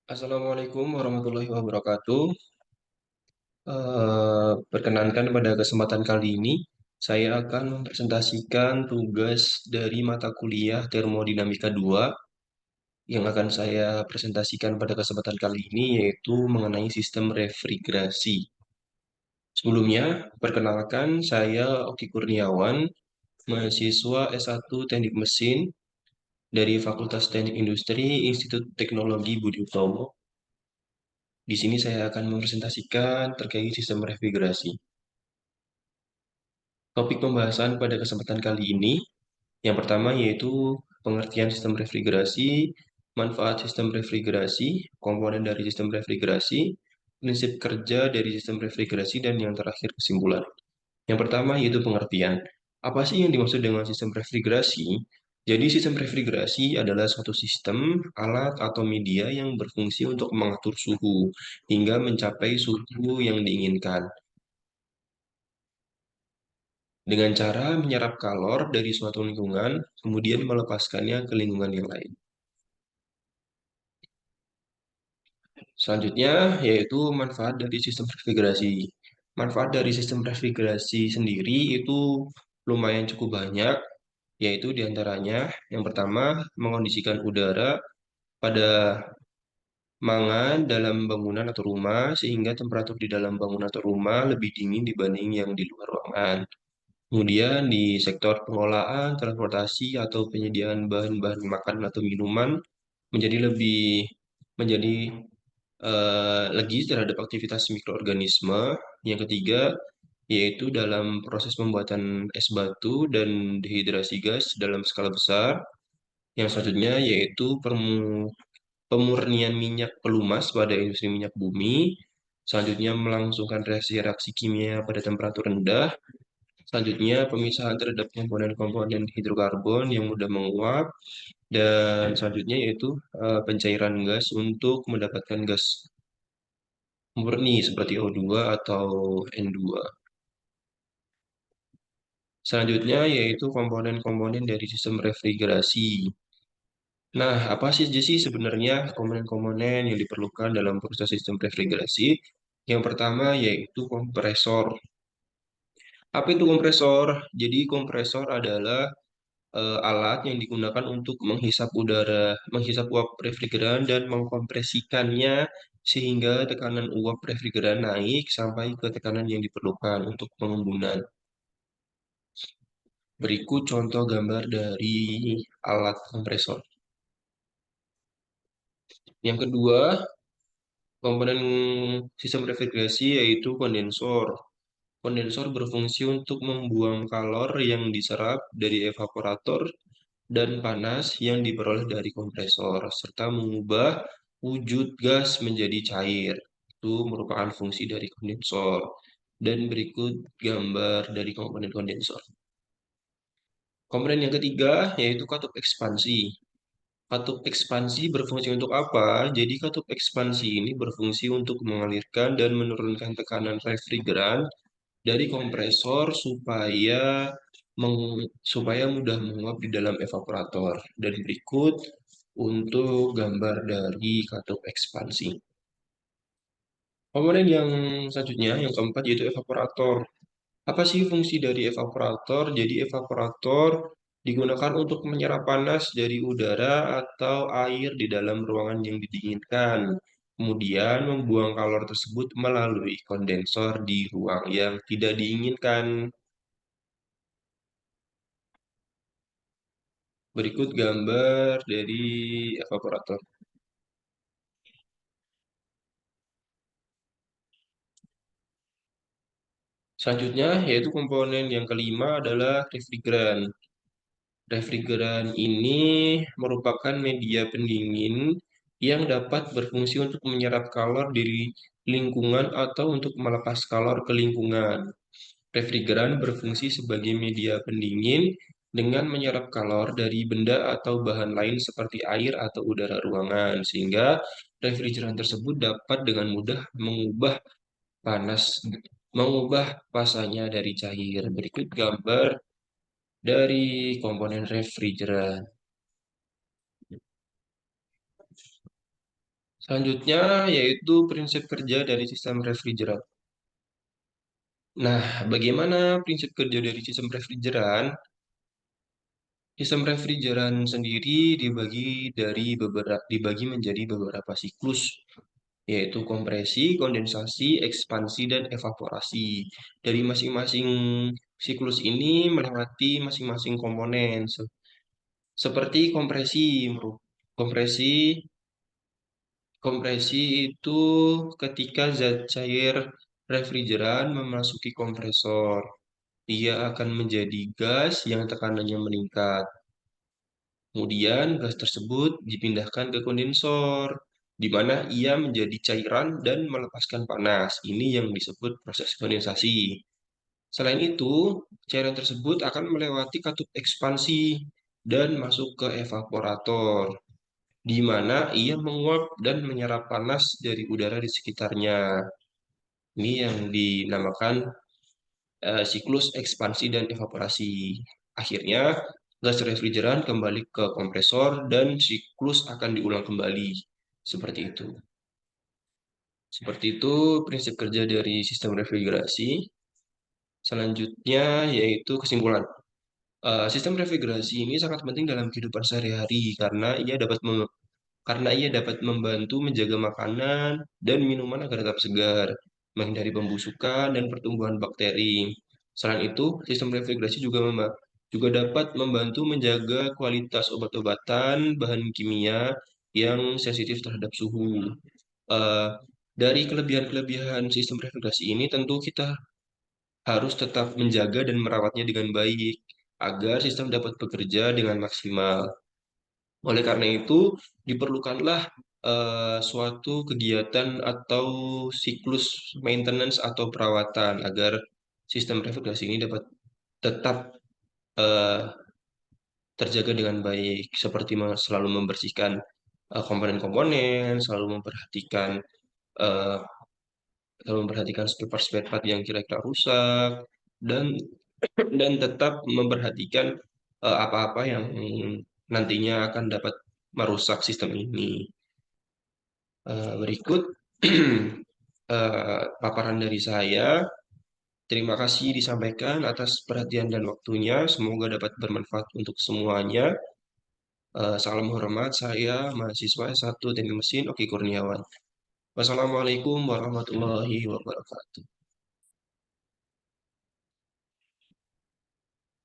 Assalamualaikum warahmatullahi wabarakatuh. Perkenankan pada kesempatan kali ini, saya akan mempresentasikan tugas dari mata kuliah Termodinamika 2 yang akan saya presentasikan pada kesempatan kali ini, yaitu mengenai sistem refrigerasi. Sebelumnya, perkenalkan saya Oki Kurniawan, mahasiswa S1 Teknik Mesin dari Fakultas Teknik Industri Institut Teknologi Budi Utomo. Di sini saya akan mempresentasikan terkait sistem refrigerasi. Topik pembahasan pada kesempatan kali ini, yang pertama yaitu pengertian sistem refrigerasi, manfaat sistem refrigerasi, komponen dari sistem refrigerasi, prinsip kerja dari sistem refrigerasi, dan yang terakhir kesimpulan. Yang pertama yaitu pengertian. Apa sih yang dimaksud dengan sistem refrigerasi? Jadi sistem refrigerasi adalah suatu sistem, alat, atau media yang berfungsi untuk mengatur suhu hingga mencapai suhu yang diinginkan dengan cara menyerap kalor dari suatu lingkungan, kemudian melepaskannya ke lingkungan yang lain. Selanjutnya, yaitu manfaat dari sistem refrigerasi. Manfaat dari sistem refrigerasi sendiri itu lumayan cukup banyak, yaitu diantaranya yang pertama, mengondisikan udara pada mangan dalam bangunan atau rumah, sehingga temperatur di dalam bangunan atau rumah lebih dingin dibanding yang di luar ruangan. Kemudian di sektor pengolahan, transportasi, atau penyediaan bahan-bahan makanan atau minuman menjadi lebih menjadi legis terhadap aktivitas mikroorganisme. Yang ketiga, yaitu dalam proses pembuatan es batu dan dehidrasi gas dalam skala besar. Yang selanjutnya yaitu pemurnian minyak pelumas pada industri minyak bumi. Selanjutnya melangsungkan reaksi-reaksi kimia pada temperatur rendah. Selanjutnya, pemisahan terhadap komponen-komponen hidrokarbon yang mudah menguap. Dan selanjutnya yaitu pencairan gas untuk mendapatkan gas murni seperti O2 atau N2. Selanjutnya yaitu komponen-komponen dari sistem refrigerasi. Nah, apa sih aja sih sebenarnya komponen-komponen yang diperlukan dalam proses sistem refrigerasi? Yang pertama yaitu kompresor. Apa itu kompresor? Jadi kompresor adalah alat yang digunakan untuk menghisap udara, menghisap uap refrigeran dan mengkompresikannya sehingga tekanan uap refrigeran naik sampai ke tekanan yang diperlukan untuk pengembunan. Berikut contoh gambar dari alat kompresor. Yang kedua, komponen sistem refrigerasi yaitu kondensor. Kondensor berfungsi untuk membuang kalor yang diserap dari evaporator dan panas yang diperoleh dari kompresor, serta mengubah wujud gas menjadi cair. Itu merupakan fungsi dari kondensor. Dan berikut gambar dari komponen kondensor. Komponen yang ketiga yaitu katup ekspansi. Katup ekspansi berfungsi untuk apa? Jadi katup ekspansi ini berfungsi untuk mengalirkan dan menurunkan tekanan refrigeran dari kompresor supaya mudah menguap di dalam evaporator. Dan berikut untuk gambar dari katup ekspansi. Komponen yang selanjutnya, yang keempat yaitu evaporator. Apa sih fungsi dari evaporator? Jadi evaporator digunakan untuk menyerap panas dari udara atau air di dalam ruangan yang didinginkan. Kemudian membuang kalor tersebut melalui kondensor di ruang yang tidak diinginkan. Berikut gambar dari evaporator. Selanjutnya, yaitu komponen yang kelima adalah refrigeran. Refrigeran ini merupakan media pendingin yang dapat berfungsi untuk menyerap kalor dari lingkungan atau untuk melepas kalor ke lingkungan. Refrigeran berfungsi sebagai media pendingin dengan menyerap kalor dari benda atau bahan lain seperti air atau udara ruangan, sehingga refrigeran tersebut dapat dengan mudah panas, mengubah pasanya dari cair. Berikut gambar dari komponen refrigeran. Selanjutnya yaitu prinsip kerja dari sistem refrigeran. Nah, bagaimana prinsip kerja dari sistem refrigeran? Sistem refrigeran sendiri dibagi menjadi beberapa siklus, yaitu kompresi, kondensasi, ekspansi, dan evaporasi. Dari masing-masing siklus ini melewati masing-masing komponen, seperti kompresi. Kompresi Kompresi itu ketika zat cair refrigeran memasuki kompresor, ia akan menjadi gas yang tekanannya meningkat. Kemudian gas tersebut dipindahkan ke kondensor, di mana ia menjadi cairan dan melepaskan panas. Ini yang disebut proses kondensasi. Selain itu, cairan tersebut akan melewati katup ekspansi dan masuk ke evaporator, di mana ia menguap dan menyerap panas dari udara di sekitarnya. Ini yang dinamakan siklus ekspansi dan evaporasi. Akhirnya, gas refrigeran kembali ke kompresor dan siklus akan diulang kembali. Seperti itu. Seperti itu prinsip kerja dari sistem refrigerasi. Selanjutnya yaitu kesimpulan. Sistem refrigerasi ini sangat penting dalam kehidupan sehari-hari karena ia dapat membantu menjaga makanan dan minuman agar tetap segar, menghindari pembusukan dan pertumbuhan bakteri. Selain itu, sistem refrigerasi juga dapat membantu menjaga kualitas obat-obatan, bahan kimia yang sensitif terhadap suhu. Eh, dari kelebihan-kelebihan sistem refrigerasi ini, tentu kita harus tetap menjaga dan merawatnya dengan baik agar sistem dapat bekerja dengan maksimal. Oleh karena itu, diperlukanlah suatu kegiatan atau siklus maintenance atau perawatan agar sistem refrigerasi ini dapat tetap eh, terjaga dengan baik, seperti selalu membersihkan komponen-komponen, eh, selalu memperhatikan spare part yang kira-kira rusak, dan tetap memperhatikan apa-apa yang nantinya akan dapat merusak sistem ini. Berikut paparan dari saya. Terima kasih disampaikan atas perhatian dan waktunya. Semoga dapat bermanfaat untuk semuanya. Salam hormat, saya mahasiswa S1 Teknik Mesin Oki Kurniawan. Wassalamualaikum warahmatullahi wabarakatuh.